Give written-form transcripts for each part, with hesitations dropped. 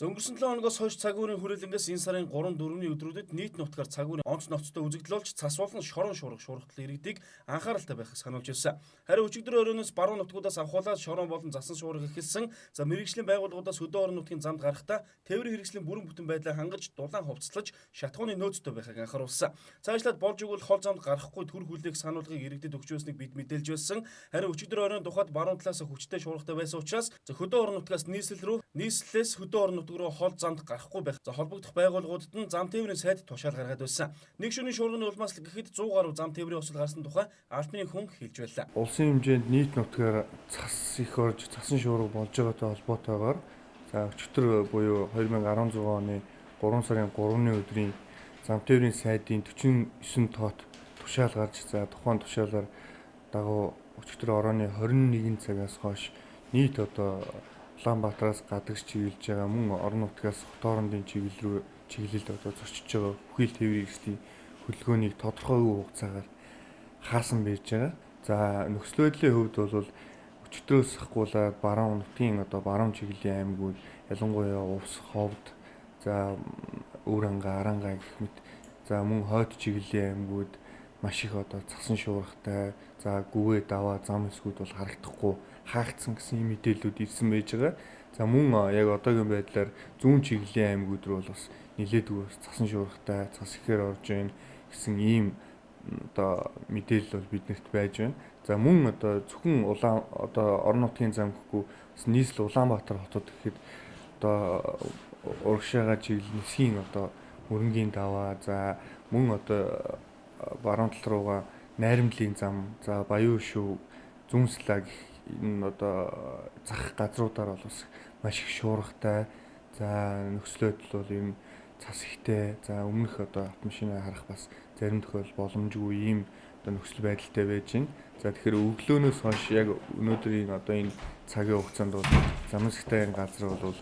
За өнгөрсөн 7 хоногоос хойш цаг уурын хүрээлэнгээс энэ сарын 3-4-ний өдрүүдэд нийт нутгаар цаг уурын онц ноцтой үзэгдэл болж цас болон шорон шуурга шуурхтал иргэдийг анхааралтай байхыг сануулж ирсэн. Харин өчигдөр оройноос баруун нутгуудаас авахуулаад шорон болон засан шуурга эхэлсэн. За мэрэгжлийн байгууллагуудаас хөдөө орон нутгийн замд гарахдаа тээврийн хэрэгслийн бүрэн бүтэн байдлаа хангаж дулаан хувцаслаж шатхууны нөөцтэй байхыг анхааруулсан. Цаашлаад болж игэл хол замд гарахгүй төр хүлээх сануулгыг иргэдэд өгч байсныг бид мэдээлж байсан. Харин өчигдөр оройн тухайд баруун талаас хүчтэй шуургатай байсан учраас хөдөө орон нутгаас нийслэлээс хөдөө орон нутг руу хол замд гарахгүй байх. За холбогдох байгууллагуудад нь зам тээврийн сайд тушаал гаргаад байсан. Нэг шөнийн шуурганы улмаас л гэхэд 100 гаруй зам тээврийн осол гарсан тухай албаны хүн хэлж байлаа. Улсын хэмжээнд нийт нутгаар цас их орж цасан шуурга болж байгаатай холбоотойгоор за өчигдөр буюу 2016 оны 3 сарын 3-ны өдрийн зам тээврийн сайдын 49 тоот тушаал гарч за тухайн тушаалаар дагуу өчигдөр орооны 21 цагаас хойш нийт одоо Улаанбаатараас гадагш чиглэж байгаа мөн орон нутгаас хот хоорондын чиглэлд одоо зочиж байгаа бүхэл тээврийн хэрэгслийн хөдөлгөөнийг тодорхой хугацаагаар хаасан байж байгаа. За нөхцөл байдлын хувьд бол өчигдрөөс ахгуулаад баруун нутгийн одоо баруун чиглэлийн аймагуд ялангуяа Увс, Ховд, за Өөранга, Аранга гэх мэт за мөн хойд чиглэлийн аймагуд маш их одоо цасан шуургатай за гүвээ даваа зам хэсгүүд бол харагдахгүй хаагдсан гэсэн мэдээлэлүүд ирсэн байж байгаа. За мөн яг одоогийн байдлаар зүүн чиглэлийн аймагуд руу бас нэлээдгүй цасан шуургатай цас ихээр орж ийн гэсэн ийм одоо мэдээлэл бол биднэрт байж байна. За мөн одоо зөвхөн орон нутгийн зам гэхгүй бас нийслэл Улаанбаатар хотод гэхэд одоо урагшаага чиглэл нисхийн одоо мөрөнгийн даваа за мөн одоо баруун тал руугаа Найрамдлын зам за Баян шүү Зүнслаг энэ одоо зах газруудаар бол бас маш их шуургатай за нөхцөл байдал бол юм цас ихтэй за өмнөх одоо автомашинаа харах бас зарим тохиол боломжгүй ийм одоо нөхцөл байдалтай байж байна. За тэгэхээр өглөөнөөс хойш яг өнөөдрийн одоо энэ цагийн хугацаанд бол замын сахтайн газар бол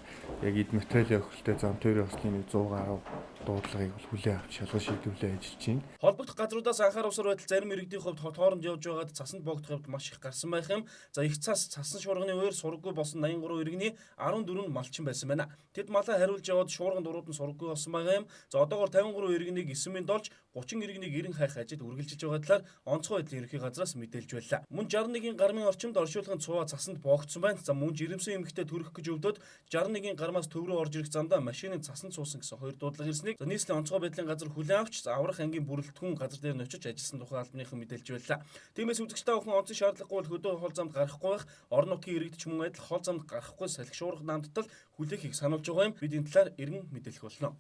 яг эд материалын охиролтой зам тээврийн ослын 100 гаруй дуудлагыг бол хүлээн авч шалгаж шийдвэрлэж ажиллаж байна. Холбогдох газруудаас анхааруулсаар байтал зарим иргэдийн хувьд хот хооронд явж байгаад цасанд богдох явдал маш их гарсан байх юм. За их цасан шуурганы үеэр сургаггүй болсон 83 иргэний 14 нь малчин байсан байна. Тэд малаа хариулж яваад шуурган дурууд нь сургаггүй болсон байгаа юм. За одоогоор 53 иргэнийг 9-ийн долж 30 иргэнийг 90 хайх ажилд үргэлжилж байгаа талаар онцгой байдлын ерөнхий газраас мэдээлж байлаа. Мөн 61-ийн гармын орчимд оршуулгын цуваа цасанд богдсон байна. За мөн жирэмсэн эмэгтэй төрөх гэж өвдөд 61-ийн гармаас төв рүү орж ирэх замдаа машины цасанд суусан гэсэн хоёр дуудлага ирснийг нийслэлийн онцгой байдлын газар хүлээн авч аврах ангийн бүрэлдэхүүн газар дээр нь очиж ажилласан тухай албаныхан мэдээлж байлаа. Тиймээс үзэгчтэй охин онцгой шаардлагагүй бол хөдөө хол замд гарахгүй байх, орон нутгийн иргэд ч мөн адил хол замд гарахгүй салхи шуурга намдтал хүлээхийг сануулж байгаа юм. Бид энэ талаар эргэн мэдээлэх болно.